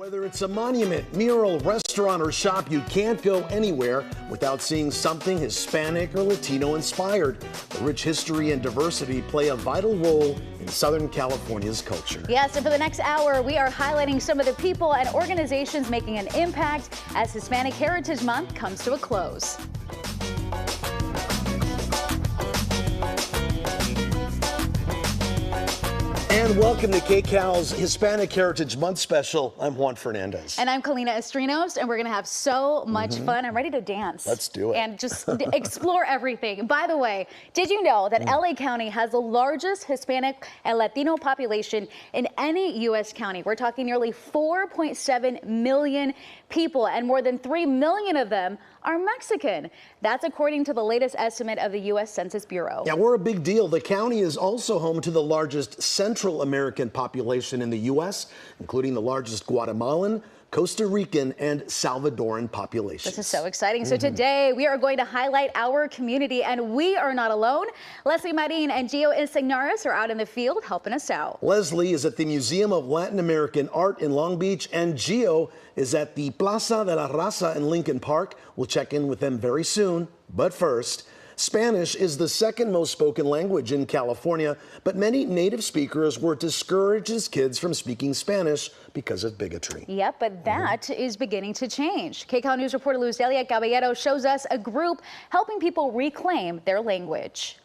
Whether it's a monument, mural, restaurant, or shop, you can't go anywhere without seeing something Hispanic or Latino inspired. The rich history and diversity play a vital role in Southern California's culture. Yes, and for the next hour, we are highlighting some of the people and organizations making an impact as Hispanic Heritage Month comes to a close. And welcome to KCAL's Hispanic Heritage Month special. I'm Juan Fernandez. And I'm Kalina Estrinos, and we're going to have so much fun. I'm ready to dance. Let's do it. And just explore everything. By the way, did you know that LA County has the largest Hispanic and Latino population in any U.S. county? We're talking nearly 4.7 million people, and more than 3 million of them are Mexican. That's according to the latest estimate of the U.S. Census Bureau. Yeah, we're a big deal. The county is also home to the largest Central American population in the U.S., including the largest Guatemalan, Costa Rican, and Salvadoran populations. This is so exciting. So today we are going to highlight our community, and we are not alone. Leslie Marin and Gio Insignaris are out in the field helping us out. Leslie is at the Museum of Latin American Art in Long Beach, and Gio is at the Plaza de la Raza in Lincoln Park. We'll check in with them very soon. But first, Spanish is the second most spoken language in California, but many native speakers were discouraged as kids from speaking Spanish because of bigotry. Yep, but that is beginning to change. KCAL News reporter Luz Delia Caballero shows us a group helping people reclaim their language.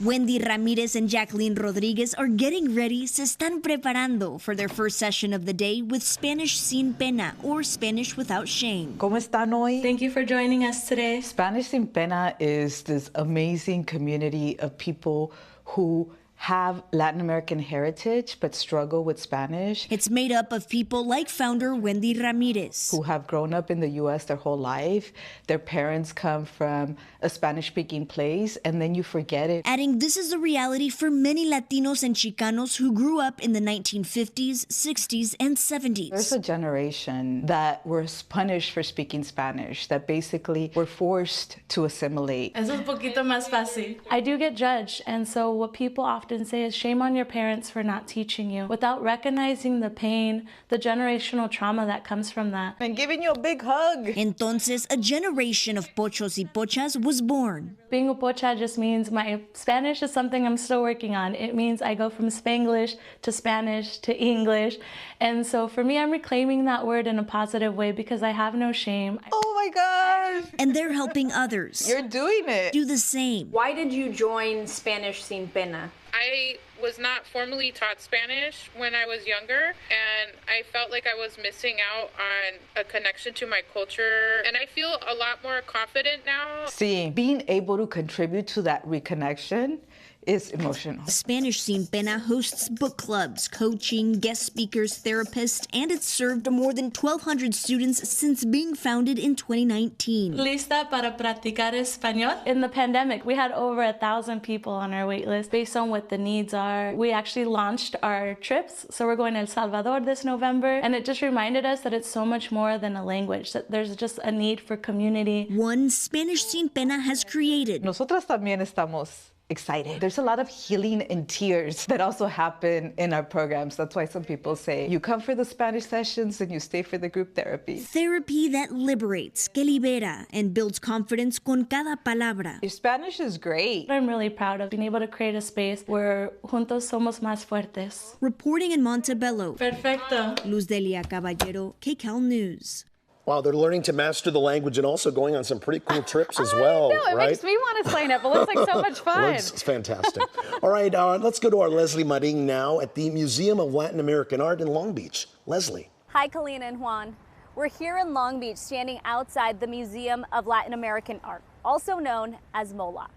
Wendy Ramirez and Jacqueline Rodriguez are getting ready, se están preparando for their first session of the day with Spanish Sin Pena, or Spanish Without Shame. ¿Cómo están hoy? Thank you for joining us today. Spanish Sin Pena is this amazing community of people who have Latin American heritage but struggle with Spanish. It's made up of people like founder Wendy Ramirez, who have grown up in the U.S. their whole life. Their parents come from a Spanish-speaking place, and then you forget it. Adding, this is the reality for many Latinos and Chicanos who grew up in the 1950s, 60s, and 70s. There's a generation that was punished for speaking Spanish, that basically were forced to assimilate. Eso es un poquito más fácil. I do get judged, and so what people often say is shame on your parents for not teaching you, without recognizing the pain, the generational trauma that comes from that. And giving you a big hug. Entonces, a generation of pochos y pochas was born. Being a pocha just means my Spanish is something I'm still working on. It means I go from Spanglish to Spanish to English. And so for me, I'm reclaiming that word in a positive way because I have no shame. Oh my gosh. And they're helping others. You're doing it. Do the same. Why did you join Spanish Sin Pena? I was not formally taught Spanish when I was younger, and I felt like I was missing out on a connection to my culture, and I feel a lot more confident now. Being able to contribute to that reconnection is emotional. Spanish Sin Pena hosts book clubs, coaching, guest speakers, therapists, and it's served more than 1,200 students since being founded in 2019. Lista para practicar español? In the pandemic, we had over 1,000 people on our wait list based on what the needs are. We actually launched our trips, so we're going to El Salvador this November, and it just reminded us that it's so much more than a language, that there's just a need for community. One Spanish Sin Pena has created. Nosotras también estamos excited. There's a lot of healing and tears that also happen in our programs. That's why some people say you come for the Spanish sessions and you stay for the group therapy. Therapy that liberates, que libera, and builds confidence con cada palabra. Your Spanish is great. I'm really proud of being able to create a space where juntos somos más fuertes. Reporting in Montebello. Perfecto. Luz Delia Caballero, KCAL News. Wow, they're learning to master the language and also going on some pretty cool trips as well, I know, right? It makes me want to sign up. It looks like so much fun. It's fantastic. All right, let's go to our Leslie Marin now at the Museum of Latin American Art in Long Beach. Leslie. Hi, Kalina and Juan. We're here in Long Beach standing outside the Museum of Latin American Art, also known as MOLA.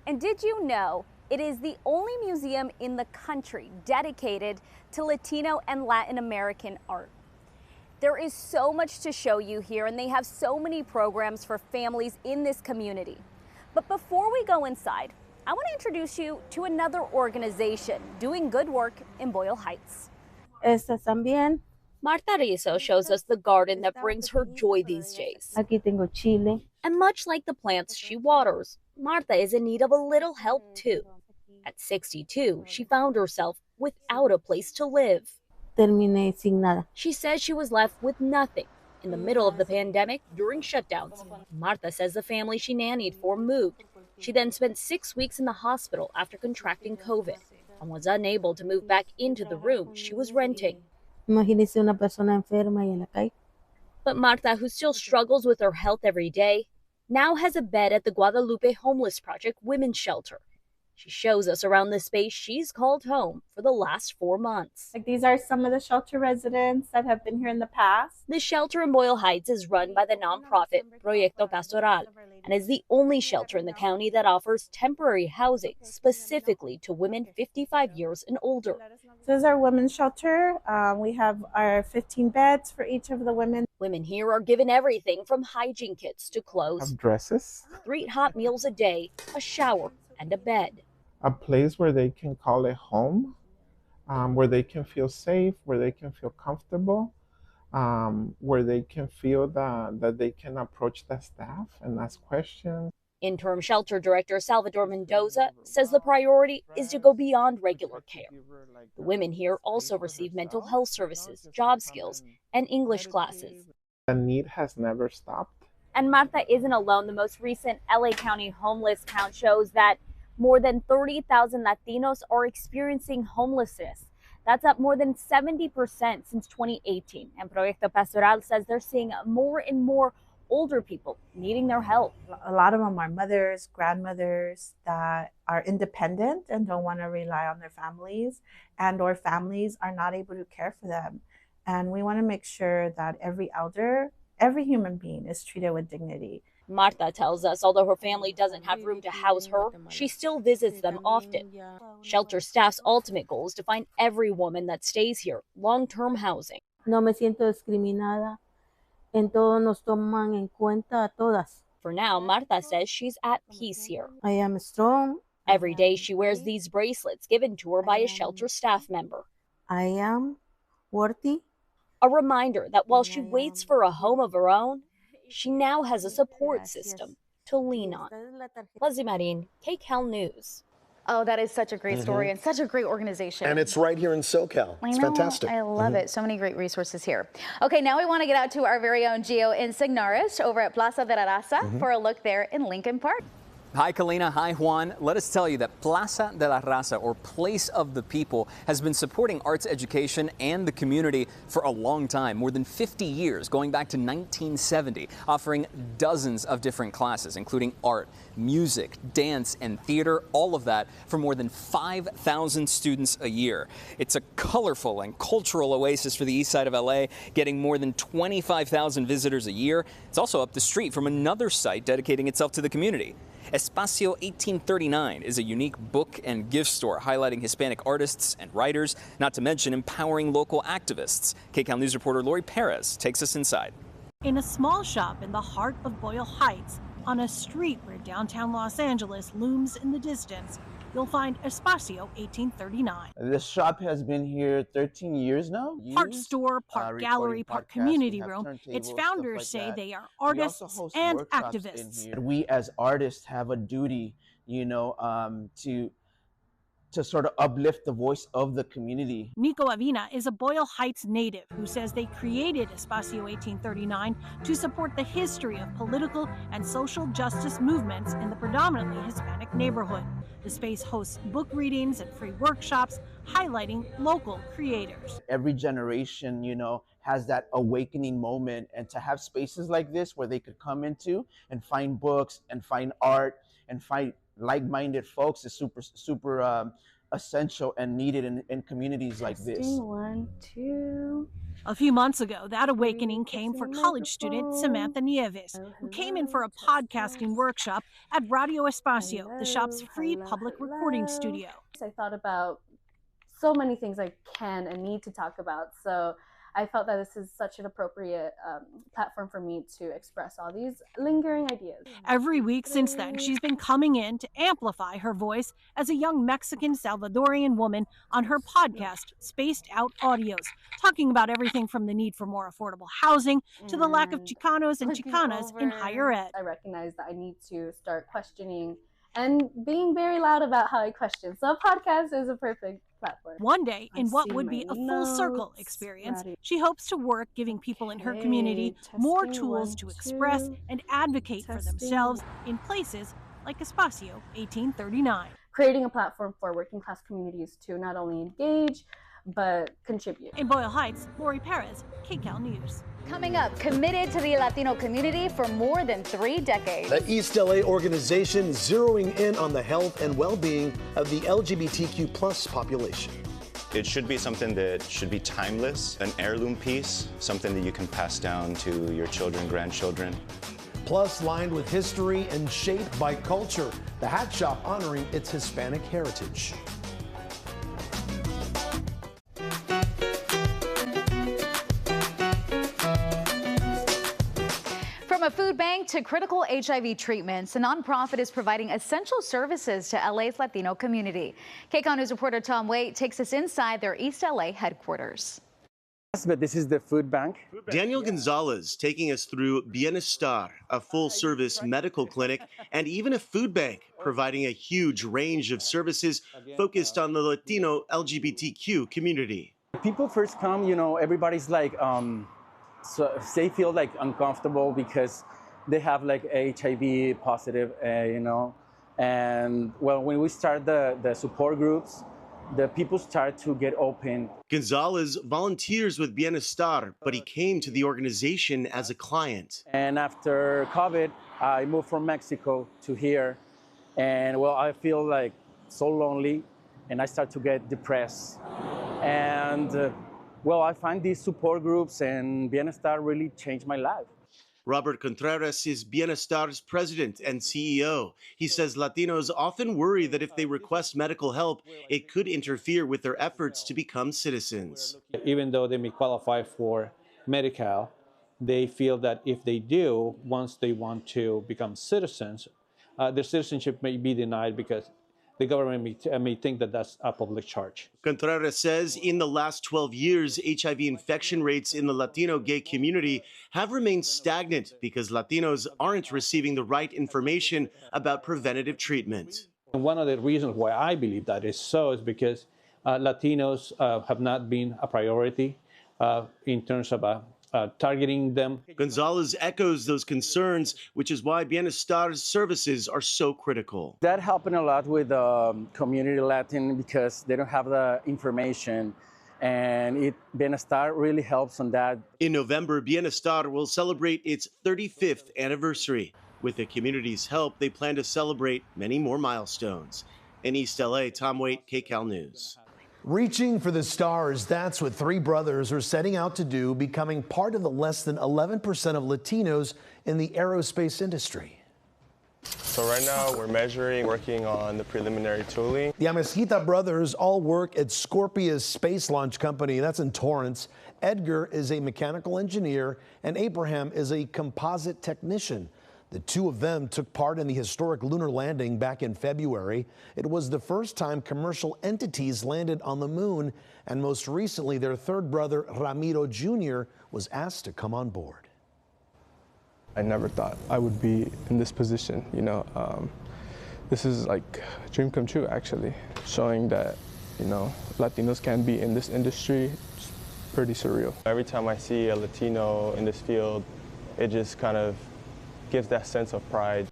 And did you know it is the only museum in the country dedicated to Latino and Latin American art? There is so much to show you here, and they have so many programs for families in this community. But before we go inside, I want to introduce you to another organization doing good work in Boyle Heights. También. Marta Rizzo shows us the garden that brings her joy these days. Aquí tengo chile. And much like the plants she waters, Marta is in need of a little help too. At 62, she found herself without a place to live. terminé sin nada. She says she was left with nothing. In the middle of the pandemic, during shutdowns, Marta says the family she nannied for moved. She then spent 6 weeks in the hospital after contracting COVID and was unable to move back into the room she was renting. Imagínese una persona enferma y en la calle. But Marta, who still struggles with her health every day, now has a bed at the Guadalupe Homeless Project Women's Shelter. She shows us around the space she's called home for the last 4 months. These are some of the shelter residents that have been here in the past. The shelter in Boyle Heights is run by the nonprofit Proyecto Pastoral and is the only shelter in the county that offers temporary housing specifically to women 55 years and older. This is our women's shelter. We have our 15 beds for each of the women. Women here are given everything from hygiene kits to clothes, dresses, 3 hot meals a day, a shower, and a bed. a place where they can call it home, where they can feel safe, where they can feel comfortable, where they can feel that they can approach the staff and ask questions. Interim shelter director Salvador Mendoza says the priority is to go beyond regular care. The women here also receive mental health services, job skills, and English classes. The need has never stopped. And Marta isn't alone. The most recent LA County homeless count shows that more than 30,000 Latinos are experiencing homelessness. That's up more than 70% since 2018. And Proyecto Pastoral says they're seeing more and more older people needing their help. A lot of them are mothers, grandmothers that are independent and don't want to rely on their families, and or families are not able to care for them. And we want to make sure that every elder, every human being is treated with dignity. Marta tells us although her family doesn't have room to house her, she still visits them often. Shelter staff's ultimate goal is to find every woman that stays here long-term housing. No me siento discriminada. En todo nos toman en cuenta a todas. For now, Marta says she's at peace here. I am strong. Every day she wears these bracelets given to her by a shelter staff member. I am worthy. A reminder that while she waits for a home of her own, she now has a support system to lean on. Leslie Marin, KCAL News. Oh, that is such a great story and such a great organization. And it's right here in SoCal. It's fantastic. I love it. So many great resources here. Okay, now we want to get out to our very own Gio in Signares over at Plaza de la Raza for a look there in Lincoln Park. Hi, Kalina. Hi, Juan. Let us tell you that Plaza de la Raza, or Place of the People, has been supporting arts education and the community for a long time, more than 50 years, going back to 1970, offering dozens of different classes, including art, music, dance, and theater, all of that for more than 5,000 students a year. It's a colorful and cultural oasis for the east side of LA, getting more than 25,000 visitors a year. It's also up the street from another site dedicating itself to the community. Espio 1839 is a unique book and gift store highlighting Hispanic artists and writers, not to mention empowering local activists. KCAL News reporter Lori Perez takes us inside. In a small shop in the heart of Boyle Heights, on a street where downtown Los Angeles looms in the distance, you'll find Espio 1839. This shop has been here 13 years now. Part store, part gallery, part community room. Its founders say they are artists and activists. We as artists have a duty, to sort of uplift the voice of the community. Nico Avina is a Boyle Heights native who says they created Espio 1839 to support the history of political and social justice movements in the predominantly Hispanic neighborhood. The space hosts book readings and free workshops highlighting local creators. Every generation, has that awakening moment, and to have spaces like this where they could come into and find books and find art and find like-minded folks is super essential and needed in communities like this. 1, 2. A few months ago, that awakening came for college student Samantha Nieves, who came in for a podcasting workshop at Radio Espio, the shop's free public recording studio. I thought about so many things I can and need to talk about, so I felt that this is such an appropriate platform for me to express all these lingering ideas. Every week since then, she's been coming in to amplify her voice as a young Mexican Salvadorian woman on her podcast, Spaced Out Audios, talking about everything from the need for more affordable housing to the lack of Chicanos and Chicanas in higher ed. I recognize that I need to start questioning and being very loud about how I question. So a podcast is a perfect platform. One day, in what would be a full circle experience, she hopes to work giving people in her community more tools to express and advocate for themselves in places like Espio 1839. Creating a platform for working class communities to not only engage, but contribute. In Boyle Heights, Lori Perez, KCAL News. Coming up, committed to the Latino community for more than 3 decades. The East LA organization zeroing in on the health and well-being of the LGBTQ plus population. It should be something that should be timeless, an heirloom piece, something that you can pass down to your children, grandchildren. Plus, lined with history and shaped by culture, the hat shop honoring its Hispanic heritage. From a food bank to critical HIV treatments, the nonprofit is providing essential services to LA's Latino community. KCAL News reporter Tom Waite takes us inside their East LA headquarters. But this is the food bank. Daniel Gonzalez taking us through Bienestar, a full-service medical clinic, and even a food bank, providing a huge range of services focused on the Latino LGBTQ community. People first come, everybody's like, so they feel like uncomfortable because they have like HIV positive, and well, when we start the support groups, the people start to get open. Gonzalez volunteers with Bienestar, but he came to the organization as a client. And after COVID, I moved from Mexico to here, and well, I feel like so lonely, and I start to get depressed. And well, I find these support groups, and Bienestar really changed my life. Robert Contreras is Bienestar's president and CEO. He says Latinos often worry that if they request medical help, it could interfere with their efforts to become citizens. Even though they may qualify for Medi-Cal, they feel that if they do, once they want to become citizens, their citizenship may be denied because the government may think that that's a public charge. Contreras says in the last 12 years, HIV infection rates in the Latino gay community have remained stagnant because Latinos aren't receiving the right information about preventative treatment. And one of the reasons why I believe that is so is because Latinos have not been a priority in terms of targeting them. Gonzalez echoes those concerns, which is why Bienestar's services are so critical. That happened a lot with community Latin because they don't have the information, and Bienestar really helps on that. In November, Bienestar will celebrate its 35th anniversary. With the community's help, they plan to celebrate many more milestones. In East LA, Tom Waite, KCAL News. Reaching for the stars, that's what 3 brothers are setting out to do, becoming part of the less than 11% of Latinos in the aerospace industry. So right now we're working on the preliminary tooling. The Amezquita brothers all work at Scorpia's space launch company, that's in Torrance. Edgar is a mechanical engineer and Abraham is a composite technician. The 2 of them took part in the historic lunar landing back in February. It was the first time commercial entities landed on the moon, and most recently their 3rd brother, Ramiro Jr., was asked to come on board. I never thought I would be in this position, This is like a dream come true, actually. Showing that, Latinos can be in this industry, it's pretty surreal. Every time I see a Latino in this field, it just kind of gives that sense of pride.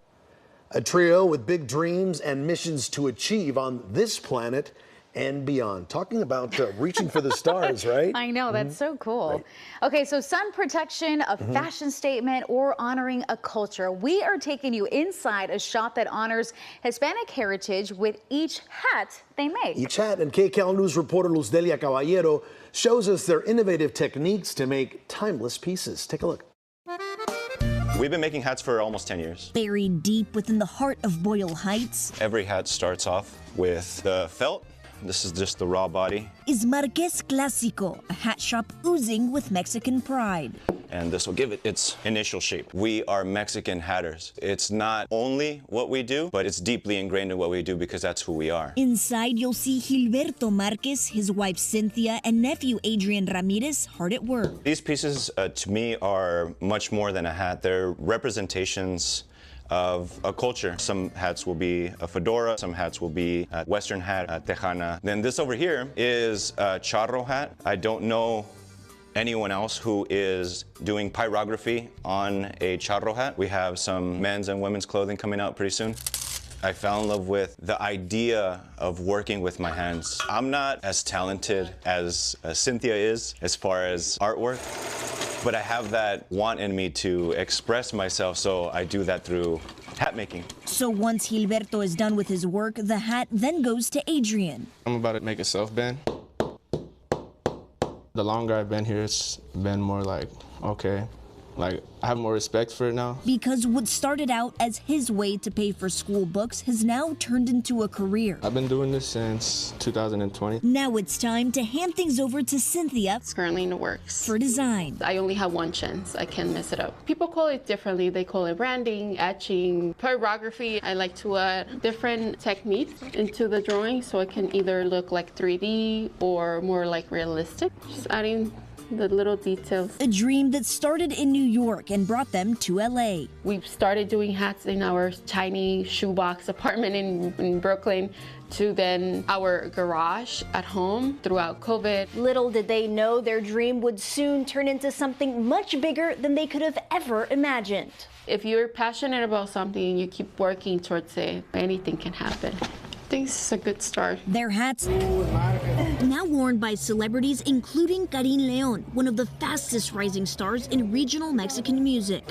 A trio with big dreams and missions to achieve on this planet and beyond. Talking about reaching for the stars, right? I know, that's so cool. Right. Okay, so sun protection, a fashion statement, or honoring a culture. We are taking you inside a shop that honors Hispanic heritage with each hat they make. Each hat, and KCAL News reporter Luz Delia Caballero shows us their innovative techniques to make timeless pieces. Take a look. We've been making hats for almost 10 years. Buried deep within the heart of Boyle Heights, Every hat starts off with the felt. This is just the raw body. Is Marqués Clásico, a hat shop oozing with Mexican pride. And this will give it its initial shape. We are Mexican hatters. It's not only what we do, but it's deeply ingrained in what we do because that's who we are. Inside, you'll see Gilberto Marquez, his wife Cynthia, and nephew Adrian Ramirez hard at work. These pieces, to me, are much more than a hat. They're representations of a culture. Some hats will be a fedora, some hats will be a Western hat, a tejana. Then this over here is a charro hat. I don't know anyone else who is doing pyrography on a charro hat. We have some men's and women's clothing coming out pretty soon. I fell in love with the idea of working with my hands. I'm not as talented as Cynthia is as far as artwork, but I have that want in me to express myself, so I do that through hat making. So once Gilberto is done with his work, the hat then goes to Adrian. I'm about to make a self-band. The longer I've been here, it's been more like, okay, like I have more respect for it now. Because what started out as his way to pay for school books has now turned into a career. I've been doing this since 2020. Now it's time to hand things over to Cynthia. It's currently in the works. For design. I only have one chance. I can mess it up. People call it differently. They call it branding, etching, pyrography. I like to add different techniques into the drawing so it can either look like 3D or more like realistic. Just adding the little details. A dream that started in New York and brought them to LA. We started doing hats in our tiny shoebox apartment in Brooklyn to then our garage at home throughout COVID. Little did they know their dream would soon turn into something much bigger than they could have ever imagined. If you're passionate about something and you keep working towards it, anything can happen. I think this is a good start. Their hats now worn by celebrities including Karin Leon, one of the fastest rising stars in regional Mexican music.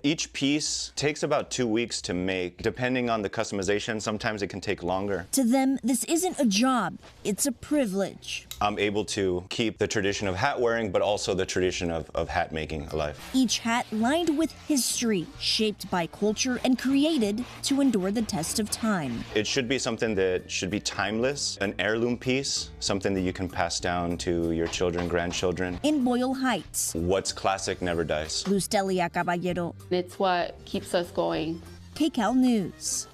Each piece takes about 2 weeks to make. Depending on the customization, sometimes it can take longer. To them, this isn't a job, it's a privilege. I'm able to keep the tradition of hat wearing, but also the tradition of hat making alive. Each hat lined with history, shaped by culture and created to endure the test of time. It should be something that should be timeless, an heirloom piece, something that you can pass down to your children, grandchildren. In Boyle Heights. What's classic never dies. Lustelia Caballero. It's what keeps us going. KCAL News.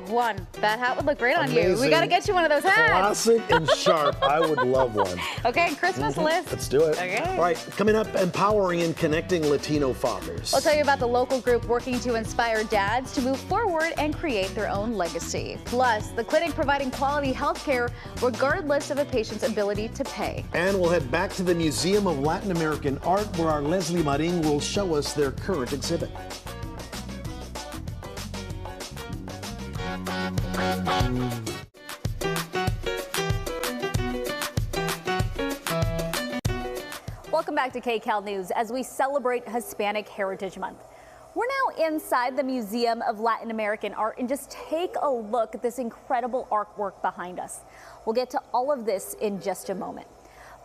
One. That hat would look great on you. Amazing. We got to get you one of those hats. Classic and sharp. I would love one. Okay, Christmas list. Let's do it. Okay. All right, coming up, empowering and connecting Latino fathers. We'll tell you about the local group working to inspire dads to move forward and create their own legacy. Plus, the clinic providing quality health care regardless of a patient's ability to pay. And we'll head back to the Museum of Latin American Art where our Leslie Marin will show us their current exhibit. Welcome back to KCAL News as we celebrate Hispanic Heritage Month. We're now inside the Museum of Latin American Art and just take a look at this incredible artwork behind us. We'll get to all of this in just a moment.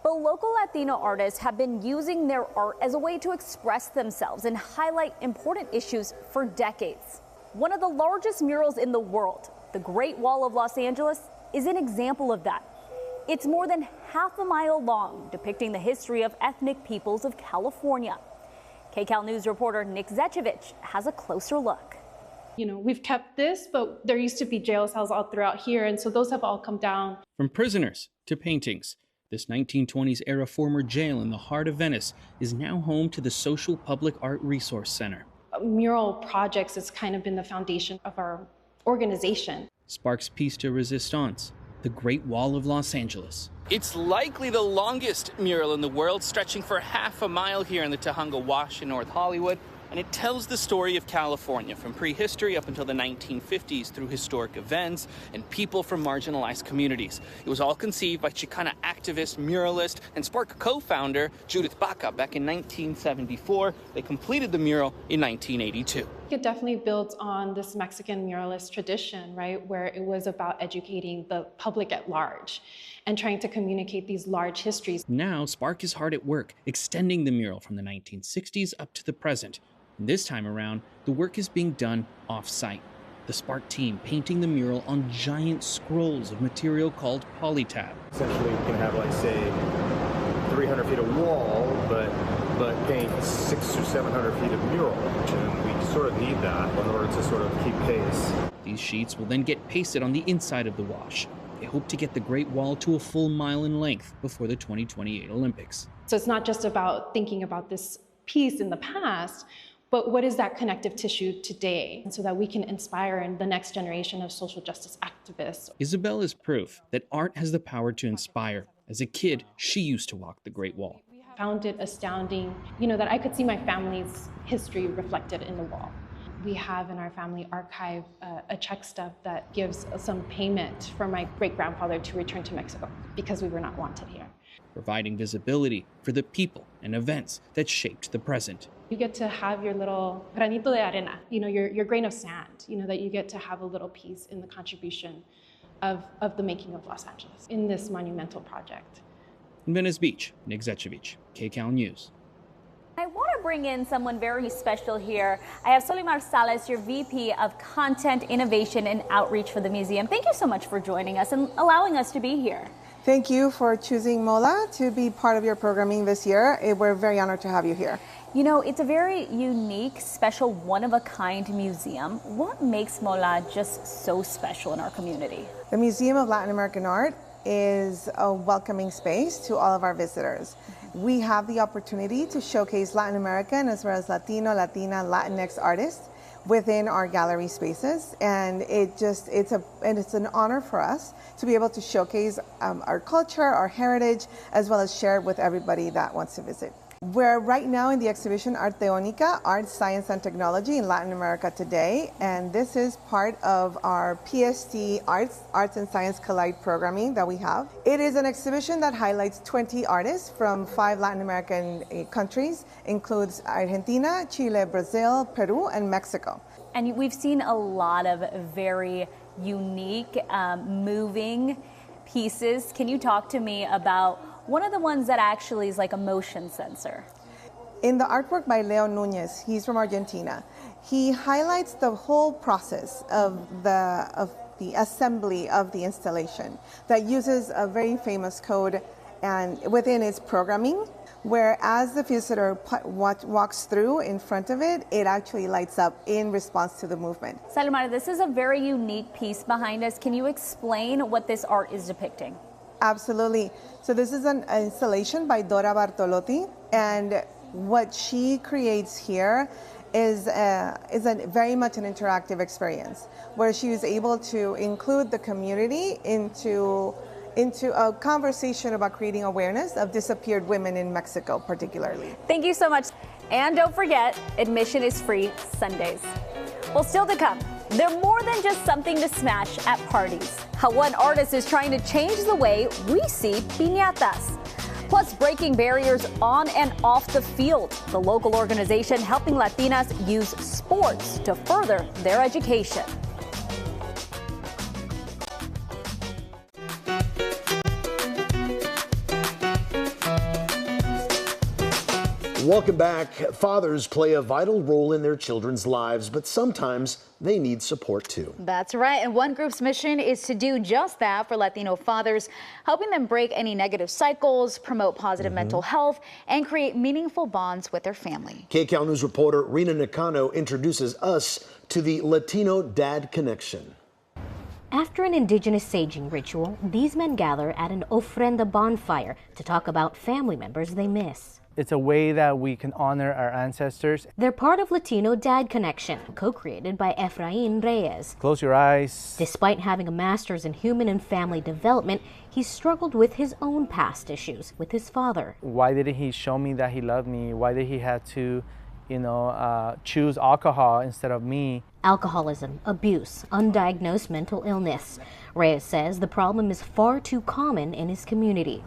But local Latino artists have been using their art as a way to express themselves and highlight important issues for decades. One of the largest murals in the world, the Great Wall of Los Angeles, is an example of that. It's more than half a mile long, depicting the history of ethnic peoples of California. KCAL News reporter Nick Zechevich has a closer look. You know, we've kept this, but there used to be jail cells all throughout here, and so those have all come down. From prisoners to paintings, this 1920s era former jail in the heart of Venice is now home to the Social Public Art Resource Center. Mural projects has kind of been the foundation of our organization. Sparks piece de resistance, the Great Wall of Los Angeles. It's likely the longest mural in the world, stretching for half a mile here in the Tujunga Wash in North Hollywood. And it tells the story of California from prehistory up until the 1950s through historic events and people from marginalized communities. It was all conceived by Chicana activist, muralist, and Spark co-founder Judith Baca back in 1974. They completed the mural in 1982. It definitely builds on this Mexican muralist tradition, right, where it was about educating the public at large and trying to communicate these large histories. Now, Spark is hard at work, extending the mural from the 1960s up to the present. And this time around, the work is being done off-site. The Spark team painting the mural on giant scrolls of material called polytab. Essentially, you can have, like, say, 300 feet of wall, but paint 600 or 700 feet of mural. And we sort of need that in order to sort of keep pace. These sheets will then get pasted on the inside of the wash. They hope to get the Great Wall to a full mile in length before the 2028 Olympics. So it's not just about thinking about this piece in the past, But what is that connective tissue today, so that we can inspire the next generation of social justice activists? Isabel is proof that art has the power to inspire. As a kid, she used to walk the Great Wall. Found it astounding, that I could see my family's history reflected in the wall. We have in our family archive a check stub that gives some payment for my great-grandfather to return to Mexico because we were not wanted here. Providing visibility for the people and events that shaped the present. You get to have your little granito de arena, your grain of sand, that you get to have a little piece in the contribution of the making of Los Angeles in this monumental project. In Venice Beach, Nick Zechevich, KCAL News. I want to bring in someone very special here. I have Solimar Salas, your VP of Content, Innovation, and Outreach for the museum. Thank you so much for joining us and allowing us to be here. Thank you for choosing MOLA to be part of your programming this year. We're very honored to have you here. It's a very unique, special, one-of-a-kind museum. What makes MOLA just so special in our community? The Museum of Latin American Art is a welcoming space to all of our visitors. We have the opportunity to showcase Latin American as well as Latino, Latina, Latinx artists within our gallery spaces, and it's an honor for us to be able to showcase our culture, our heritage, as well as share it with everybody that wants to visit. We're right now in the exhibition Arte Única, Art, Science, and Technology in Latin America Today, and this is part of our PST Arts and Science Collide programming that we have. It is an exhibition that highlights 20 artists from 5 Latin American countries, includes Argentina, Chile, Brazil, Peru, and Mexico. And we've seen a lot of very unique, moving pieces. Can you talk to me about one of the ones that actually is like a motion sensor? In the artwork by Leo Núñez, he's from Argentina, he highlights the whole process of the assembly of the installation that uses a very famous code and within its programming, where as the visitor walks through in front of it, it actually lights up in response to the movement. Solimar, this is a very unique piece behind us. Can you explain what this art is depicting? Absolutely. So this is an installation by Dora Bartolotti, and what she creates here is very much an interactive experience, where she was able to include the community into a conversation about creating awareness of disappeared women in Mexico, particularly. Thank you so much. And don't forget, admission is free Sundays. Well, still to come, they're more than just something to smash at parties. How one artist is trying to change the way we see piñatas. Plus, breaking barriers on and off the field. The local organization helping Latinas use sports to further their education. Welcome back. Fathers play a vital role in their children's lives, but sometimes they need support too. That's right. And one group's mission is to do just that for Latino fathers, helping them break any negative cycles, promote positive mental health, and create meaningful bonds with their family. KCAL News reporter Rina Nakano introduces us to the Latino Dad Connection. After an indigenous saging ritual, these men gather at an ofrenda bonfire to talk about family members they miss. It's a way that we can honor our ancestors. They're part of Latino Dad Connection, co-created by Efrain Reyes. Close your eyes. Despite having a master's in human and family development, he struggled with his own past issues with his father. Why didn't he show me that he loved me? Why did he have to, choose alcohol instead of me? Alcoholism, abuse, undiagnosed mental illness. Reyes says the problem is far too common in his community.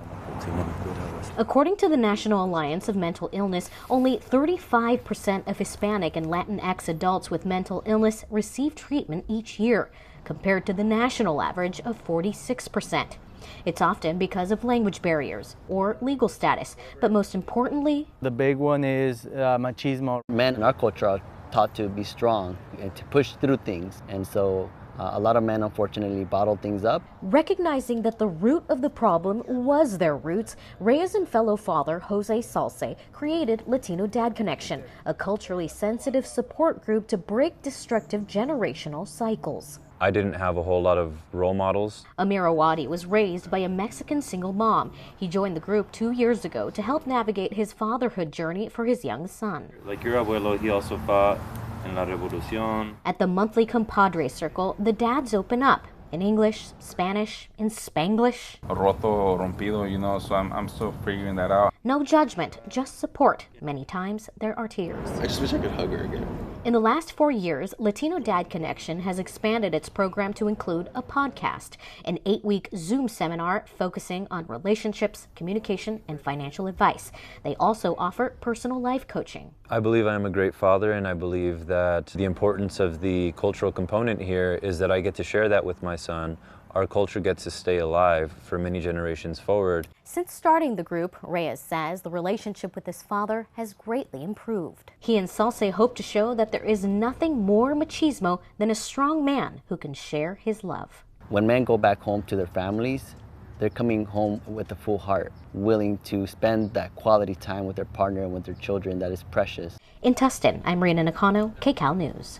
According to the National Alliance of Mental Illness, only 35% of Hispanic and Latinx adults with mental illness receive treatment each year, compared to the national average of 46%. It's often because of language barriers or legal status, but most importantly, the big one is machismo. Men in our culture are taught to be strong and to push through things, and so a lot of men unfortunately bottle things up. Recognizing that the root of the problem was their roots, Reyes and fellow father Jose Salce created Latino Dad Connection, a culturally sensitive support group to break destructive generational cycles. I didn't have a whole lot of role models. Amir Awadi was raised by a Mexican single mom. He joined the group 2 years ago to help navigate his fatherhood journey for his young son. Like your abuelo, he also fought in La Revolucion. At the monthly compadre circle, the dads open up in English, Spanish, in Spanglish. Roto, rompido, you know, so I'm still figuring that out. No judgment, just support. Many times there are tears. I just wish I could hug her again. In the last 4 years, Latino Dad Connection has expanded its program to include a podcast, an 8-week Zoom seminar focusing on relationships, communication, and financial advice. They also offer personal life coaching. I believe I am a great father, and I believe that the importance of the cultural component here is that I get to share that with my son. Our culture gets to stay alive for many generations forward. Since starting the group, Reyes says the relationship with his father has greatly improved. He and Salce hope to show that there is nothing more machismo than a strong man who can share his love. When men go back home to their families, they're coming home with a full heart, willing to spend that quality time with their partner and with their children that is precious. In Tustin, I'm Rena Nakano, KCAL News.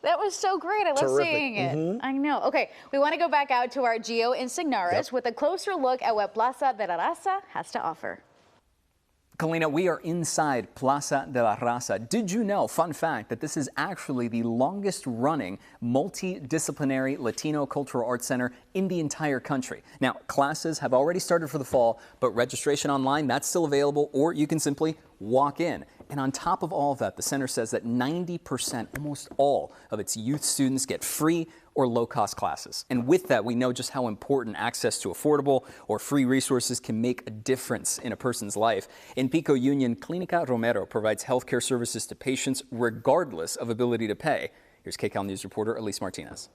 That was so great. I love seeing it. I know. Okay, we want to go back out to our Gio in Signares with a closer look at what Plaza de la Raza has to offer. Kalina, we are inside Plaza de la Raza. Did you know, fun fact, that this is actually the longest running multidisciplinary Latino cultural arts center in the entire country? Now, classes have already started for the fall, but registration online, that's still available, or you can simply walk in. And on top of all of that, the center says that 90%, almost all of its youth students get free or low-cost classes. And with that, we know just how important access to affordable or free resources can make a difference in a person's life. In Pico Union, Clínica Romero provides healthcare services to patients regardless of ability to pay. Here's KCAL News reporter Elise Martinez.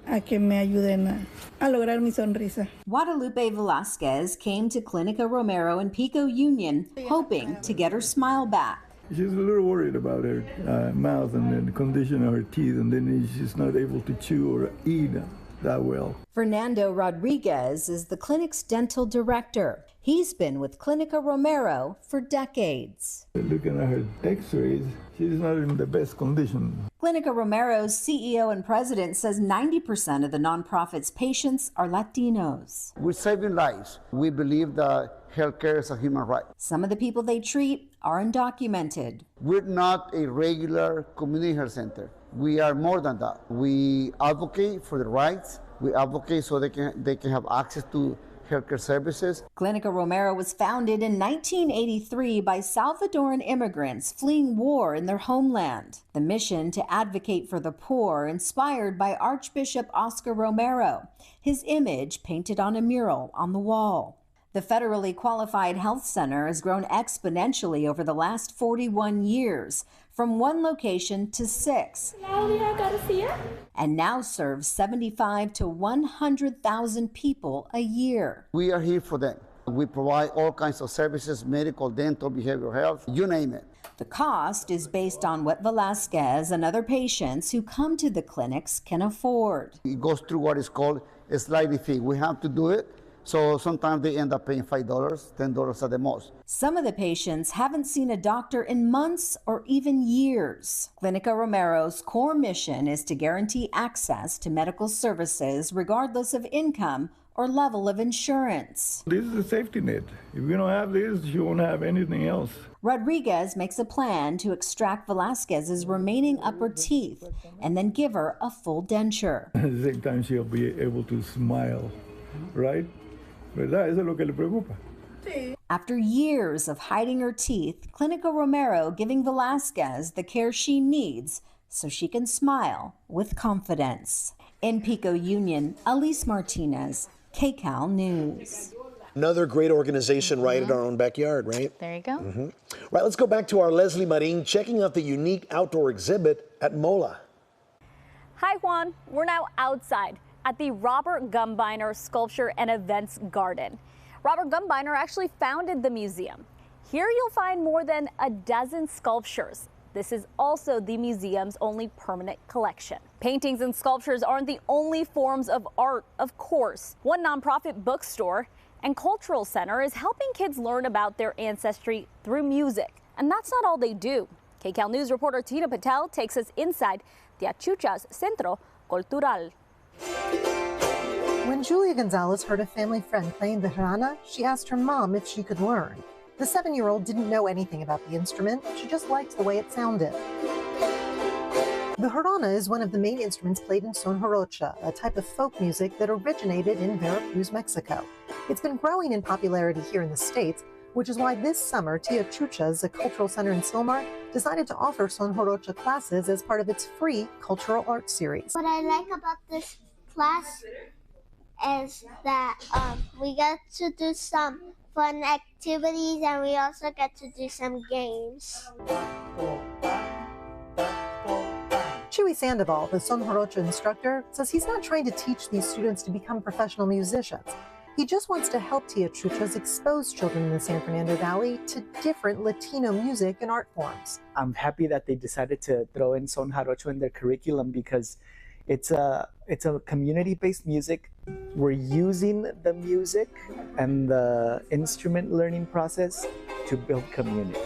A que me ayuden a lograr mi sonrisa. Guadalupe Velasquez came to Clínica Romero in Pico Union, hoping to get her smile back. She's a little worried about her mouth and the condition of her teeth, and then she's not able to chew or eat that well. Fernando Rodriguez is the clinic's dental director. He's been with Clínica Romero for decades. Looking at her x-rays, she's not in the best condition. Clínica Romero's CEO and president says 90% of the nonprofit's patients are Latinos. We're saving lives. We believe that healthcare is a human right. Some of the people they treat are undocumented. We're not a regular community health center. We are more than that. We advocate for the rights. We advocate so they can have access to healthcare services. Clínica Romero was founded in 1983 by Salvadoran immigrants fleeing war in their homeland. The mission to advocate for the poor, inspired by Archbishop Oscar Romero, his image painted on a mural on the wall. The federally qualified health center has grown exponentially over the last 41 years, from 1 location to 6, and now serves 75 to 100,000 people a year. We are here for them. We provide all kinds of services, medical, dental, behavioral health, you name it. The cost is based on what Velasquez and other patients who come to the clinics can afford. It goes through what is called a sliding fee. We have to do it. So sometimes they end up paying $5, $10 at the most. Some of the patients haven't seen a doctor in months or even years. Clínica Romero's core mission is to guarantee access to medical services regardless of income or level of insurance. This is a safety net. If you don't have this, you won't have anything else. Rodriguez makes a plan to extract Velasquez's remaining upper teeth and then give her a full denture. At the same time, she'll be able to smile, right? ¿Verdad? Eso es lo que le preocupa. After years of hiding her teeth, Clínica Romero giving Velasquez the care she needs so she can smile with confidence. In Pico Union, Elise Martinez, KCAL News. Another great organization right in our own backyard, right? There you go. Right, let's go back to our Leslie Marin checking out the unique outdoor exhibit at MOLA. Hi, Juan. We're now outside at the Robert Gumbiner Sculpture and Events Garden. Robert Gumbiner actually founded the museum. Here you'll find more than a dozen sculptures. This is also the museum's only permanent collection. Paintings and sculptures aren't the only forms of art, of course. One nonprofit bookstore and cultural center is helping kids learn about their ancestry through music. And that's not all they do. KCAL News reporter Tina Patel takes us inside the Achuchas Centro Cultural. When Julia Gonzalez heard a family friend playing the jarana, she asked her mom if she could learn. The 7-year-old didn't know anything about the instrument, she just liked the way it sounded. The jarana is one of the main instruments played in son jarocha, a type of folk music that originated in Veracruz, Mexico. It's been growing in popularity here in the States, which is why this summer Tia Chucha's, a cultural center in Silmar, decided to offer son jarocha classes as part of its free cultural arts series. What I like about this class is that we get to do some fun activities and we also get to do some games. Chuy Sandoval, the son jarocha instructor, says he's not trying to teach these students to become professional musicians. He just wants to help Tia Chuchas expose children in the San Fernando Valley to different Latino music and art forms. I'm happy that they decided to throw in son jarocho in their curriculum because it's a community-based music. We're using the music and the instrument learning process to build community.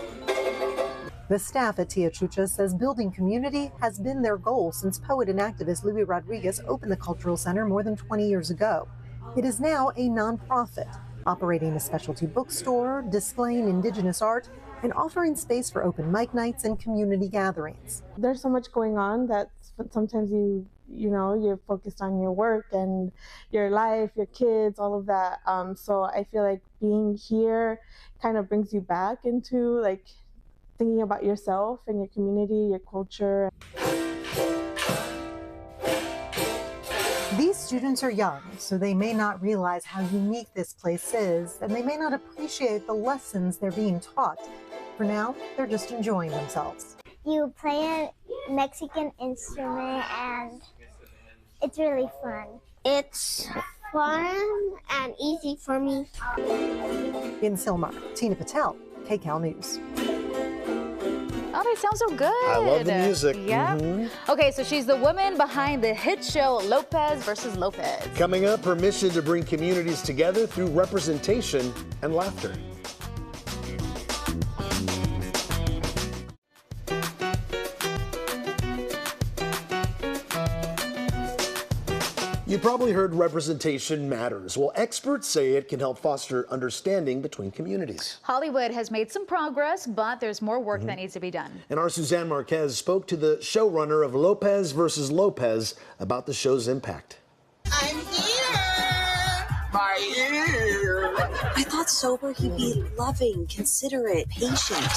The staff at Tia Chucha says building community has been their goal since poet and activist Louis Rodriguez opened the Cultural Center more than 20 years ago. It is now a nonprofit, operating a specialty bookstore, displaying indigenous art, and offering space for open mic nights and community gatherings. There's so much going on that sometimes you're focused on your work and your life, your kids, all of that. So I feel like being here kind of brings you back into like thinking about yourself and your community, your culture. These students are young, so they may not realize how unique this place is, and they may not appreciate the lessons they're being taught. For now, they're just enjoying themselves. You play a Mexican instrument and it's really fun. It's fun and easy for me. In Silmar, Tina Patel, KCAL News. Oh, they sound so good. I love the music. Yeah. Okay, so she's the woman behind the hit show Lopez versus Lopez. Coming up, her mission to bring communities together through representation and laughter. You probably heard representation matters. Well, experts say it can help foster understanding between communities. Hollywood has made some progress, but there's more work that needs to be done. And our Suzanne Marquez spoke to the showrunner of Lopez versus Lopez about the show's impact. I'm here! My ear! I thought sober he'd be loving, considerate, patient.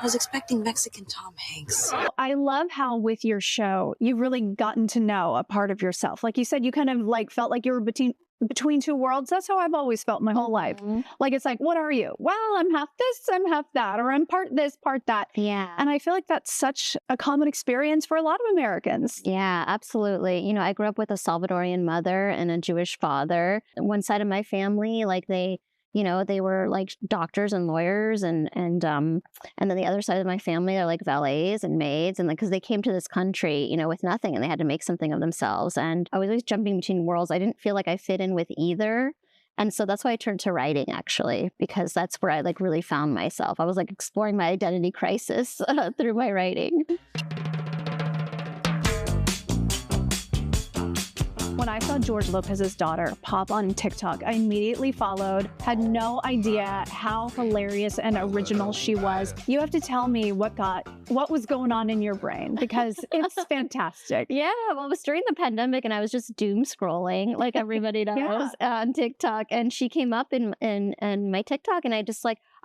I was expecting Mexican Tom Hanks. I love how with your show, you've really gotten to know a part of yourself. Like you said, you kind of like felt like you were between two worlds. That's how I've always felt my whole life. Like, it's like, what are you? Well, I'm half this, I'm half that, or I'm part this, part that. Yeah. And I feel like that's such a common experience for a lot of Americans. Yeah, absolutely. You know, I grew up with a Salvadorian mother and a Jewish father. One side of my family, like they were like doctors and lawyers, and then the other side of my family, they're like valets and maids, and because they came to this country, with nothing, and they had to make something of themselves. And I was always jumping between worlds. I didn't feel like I fit in with either, and so that's why I turned to writing, actually, because that's where I like really found myself. I was like exploring my identity crisis through my writing. When I saw George Lopez's daughter pop on TikTok, I immediately followed, had no idea how hilarious and original she was. You have to tell me what was going on in your brain, because it's fantastic. Yeah, well, it was during the pandemic and I was just doom scrolling like everybody does on TikTok. And she came up in my TikTok, and I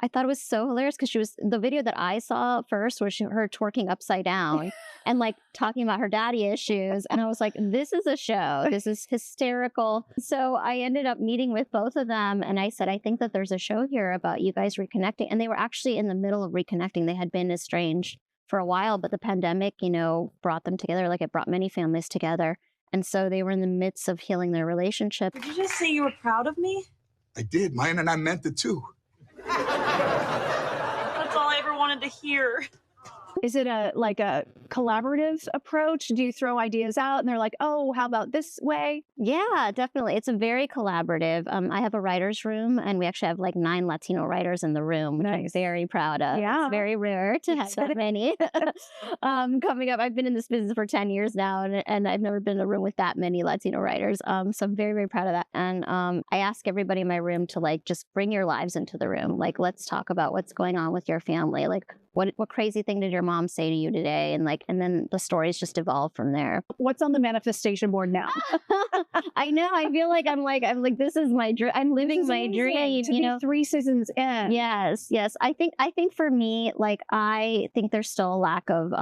thought it was so hilarious because the video that I saw first was her twerking upside down and like talking about her daddy issues. And I was like, this is a show. This is hysterical. So I ended up meeting with both of them. And I said, I think that there's a show here about you guys reconnecting. And they were actually in the middle of reconnecting. They had been estranged for a while, but the pandemic, brought them together. Like it brought many families together. And so they were in the midst of healing their relationship. Did you just say you were proud of me? I did, man, and I meant it too. That's all I ever wanted to hear. Is it a collaborative approach? Do you throw ideas out and they're like, oh, how about this way? Yeah, definitely. It's a very collaborative. I have a writer's room, and we actually have like 9 Latino writers in the room, which I'm very proud of. Yeah. It's very rare to have that many coming up. I've been in this business for 10 years now, and I've never been in a room with that many Latino writers. So I'm very, very proud of that. And I ask everybody in my room to like just bring your lives into the room. Like, let's talk about what's going on with your family. Like, what crazy thing did your mom say to you today? And then the stories just evolve from there. What's on the manifestation board now? I know. I feel like I'm like this is my dream. I'm living my dream. To be 3 seasons in. Yes. I think for me, like, I think there's still a lack of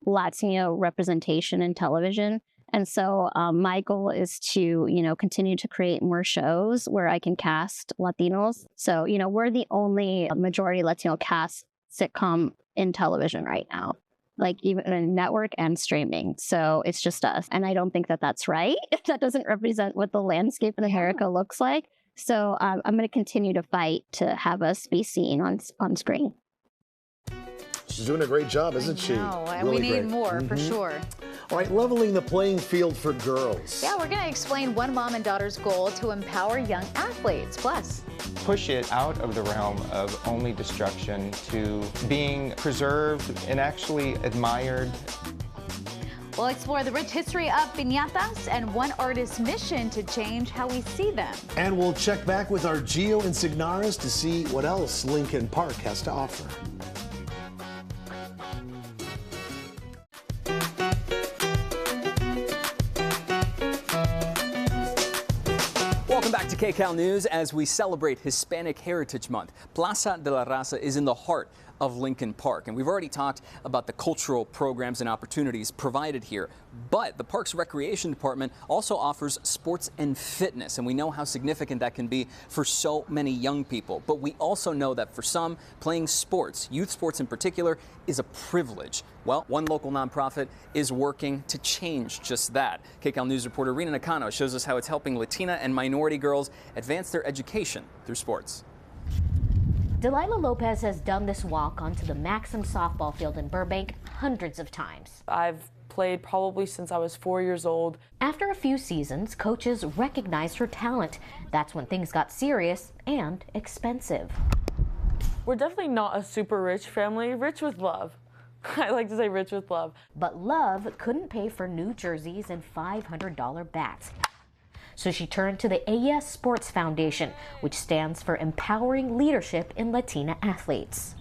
Latino representation in television. And so my goal is to, continue to create more shows where I can cast Latinos. So, we're the only majority Latino cast sitcom in television right now, like even in network and streaming. So it's just us. And I don't think that that's right. That doesn't represent what the landscape in America looks like. So I'm going to continue to fight to have us be seen on screen. She's doing a great job, isn't she? No, and Really we need great. more for sure. All right, leveling the playing field for girls. Yeah, we're going to explain one mom and daughter's goal to empower young athletes. Plus, push it out of the realm of only destruction to being preserved and actually admired. we'll explore the rich history of piñatas and one artist's mission to change how we see them. And we'll check back with our Gio Insignaris to see what else Lincoln Park has to offer. Welcome back to KCAL News as we celebrate Hispanic Heritage Month. Plaza de la Raza is in the heart of Lincoln Park, and we've already talked about the cultural programs and opportunities provided here. But the park's recreation department also offers sports and fitness, and we know how significant that can be for so many young people. But we also know that for some, playing sports, youth sports in particular, is a privilege. Well, one local nonprofit is working to change just that. KCAL News reporter Rina Nakano shows us how it's helping Latina and minority girls advance their education through sports. Delilah Lopez has done this walk onto the Maxim softball field in Burbank hundreds of times. I've played probably since I was 4 years old. After a few seasons, coaches recognized her talent. That's when things got serious and expensive. We're definitely not a super rich family, rich with love. I like to say rich with love. But love couldn't pay for new jerseys and $500 bats. So she turned to the Ella Sports Foundation, which stands for Empowering Leadership in Latina Athletes.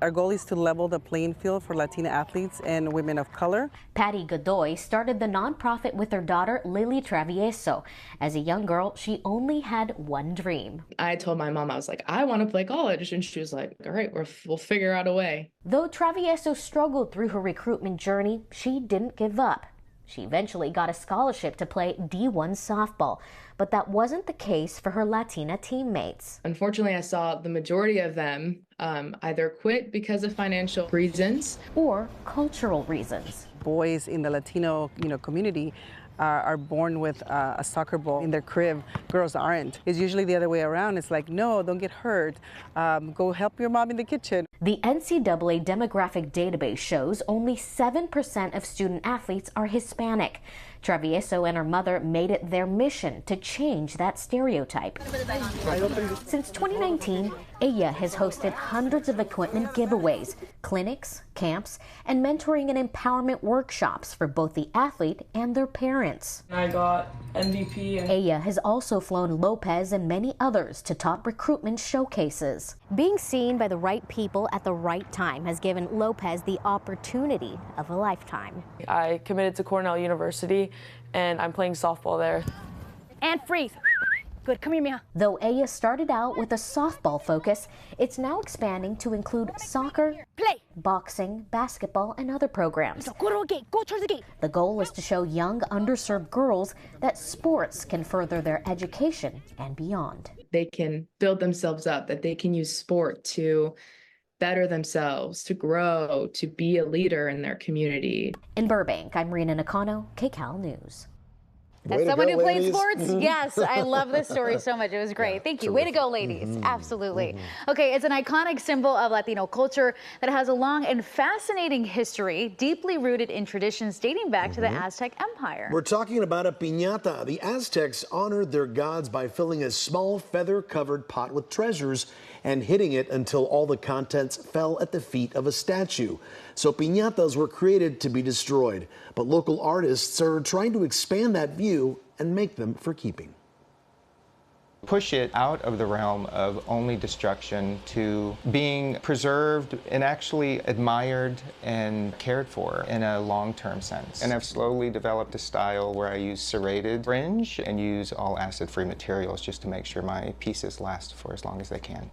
Our goal is to level the playing field for Latina athletes and women of color. Patty Godoy started the nonprofit with her daughter, Lily Travieso. As a young girl, she only had one dream. I told my mom, I was like, I want to play college. And she was like, all right, we'll figure out a way. Though Travieso struggled through her recruitment journey, she didn't give up. She eventually got a scholarship to play D1 softball, but that wasn't the case for her Latina teammates. Unfortunately, I saw the majority of them either quit because of financial reasons or cultural reasons. Boys in the Latino community are born with a soccer ball in their crib. Girls aren't. It's usually the other way around. It's like, no, don't get hurt. Go help your mom in the kitchen. The NCAA demographic database shows only 7% of student athletes are Hispanic. Travieso and her mother made it their mission to change that stereotype. Since 2019, Ella has hosted hundreds of equipment giveaways, clinics, camps, and mentoring and empowerment workshops for both the athlete and their parents. I got MVP. Ella has also flown Lopez and many others to top recruitment showcases. Being seen by the right people at the right time has given Lopez the opportunity of a lifetime. I committed to Cornell University, and I'm playing softball there. And freeze. Good, come here, Mia. Though Ella started out with a softball focus, it's now expanding to include soccer, boxing, basketball, and other programs. Go to a gate, go towards the gate. The goal is to show young, underserved girls that sports can further their education and beyond. They can build themselves up, that they can use sport to better themselves, to grow, to be a leader in their community. In Burbank, I'm Rina Nakano, KCAL News. As someone who played sports, yes, I love this story so much. It was great. Thank you. Way to go, ladies. Absolutely. Okay, it's an iconic symbol of Latino culture that has a long and fascinating history, deeply rooted in traditions dating back to the Aztec Empire. We're talking about a piñata. The Aztecs honored their gods by filling a small feather-covered pot with treasures and hitting it until all the contents fell at the feet of a statue. So piñatas were created to be destroyed, but local artists are trying to expand that view and make them for keeping. Push it out of the realm of only destruction to being preserved and actually admired and cared for in a long-term sense. And I've slowly developed a style where I use serrated fringe and use all acid-free materials just to make sure my pieces last for as long as they can.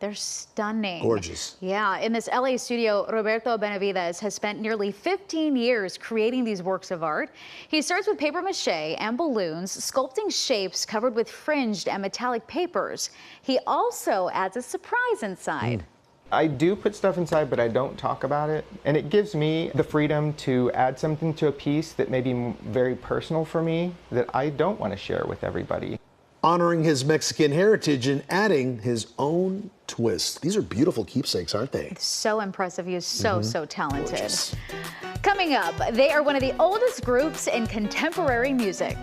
They're stunning. Gorgeous. Yeah, in this LA studio, Roberto Benavides has spent nearly 15 years creating these works of art. He starts with paper mache and balloons, sculpting shapes covered with fringed and metallic papers. He also adds a surprise inside. I do put stuff inside, but I don't talk about it. And it gives me the freedom to add something to a piece that may be very personal for me that I don't want to share with everybody. Honoring his Mexican heritage and adding his own twist. These are beautiful keepsakes, aren't they? So impressive. He is so talented. Gorgeous. Coming up, they are one of the oldest groups in contemporary music.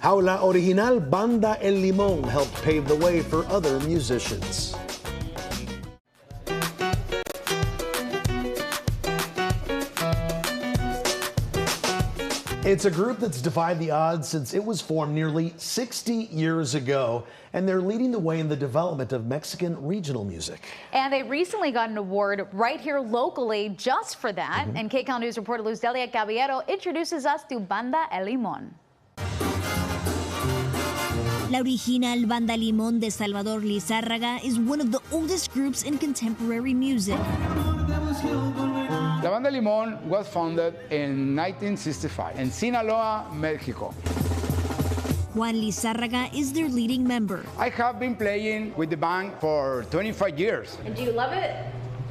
How la original Banda El Limón helped pave the way for other musicians. It's a group that's defied the odds since it was formed nearly 60 years ago, and they're leading the way in the development of Mexican regional music. And they recently got an award right here locally just for that. And KCAL News reporter Luz Delia Caballero introduces us to Banda El Limón. La original Banda Limón de Salvador Lizárraga is one of the oldest groups in contemporary music. La Banda Limón was founded in 1965 in Sinaloa, Mexico. Juan Lizárraga is their leading member. I have been playing with the band for 25 years. And do you love it?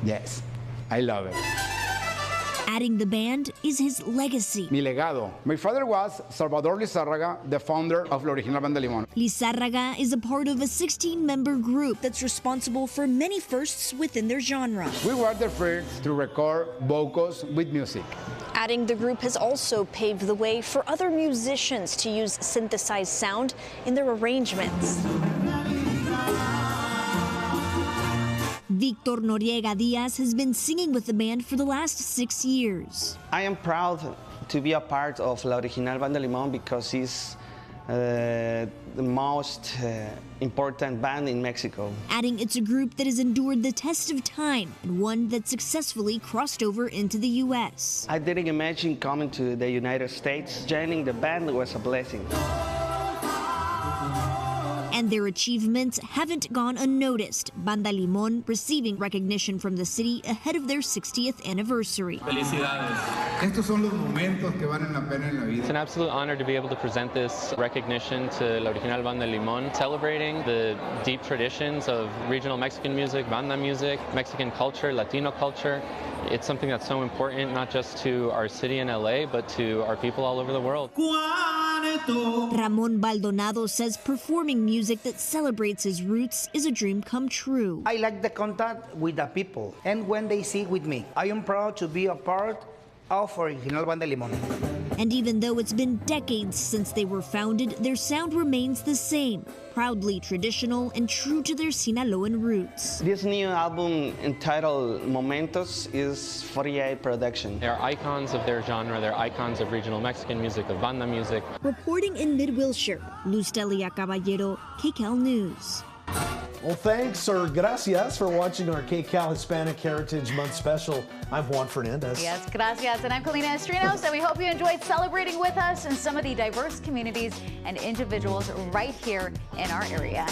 Yes, I love it. Adding the band is his legacy. Mi legado. My father was Salvador Lizárraga, the founder of La Original Banda Limón. Lizárraga is a part of a 16-member group that's responsible for many firsts within their genre. We were the first to record vocals with music. Adding the group has also paved the way for other musicians to use synthesized sound in their arrangements. Victor Noriega Diaz has been singing with the band for the last 6 years. I am proud to be a part of La Original Banda Limón because it's the most important band in Mexico. Adding it's a group that has endured the test of time and one that successfully crossed over into the U.S. I didn't imagine coming to the United States. Joining the band was a blessing. And their achievements haven't gone unnoticed. Banda Limón receiving recognition from the city ahead of their 60th anniversary. Felicidades. Estos son los momentos que valen la pena en la vida. It's an absolute honor to be able to present this recognition to La Original Banda Limón, celebrating the deep traditions of regional Mexican music, banda music, Mexican culture, Latino culture. It's something that's so important, not just to our city in LA, but to our people all over the world. Ramon Baldonado says performing music that celebrates his roots is a dream come true. I like the contact with the people and when they sing with me. I am proud to be a part of Original Banda Limón. And even though it's been decades since they were founded, their sound remains the same, proudly traditional and true to their Sinaloan roots. This new album entitled Momentos is 48 production. They're icons of their genre, they're icons of regional Mexican music, of banda music. Reporting in Mid-Wilshire, Luz Delia Caballero, KCAL News. Well, thanks or gracias for watching our KCAL Hispanic Heritage Month special. I'm Juan Fernandez. Yes, gracias. And I'm Kalina Estrinos, and we hope you enjoyed celebrating with us and some of the diverse communities and individuals right here in our area.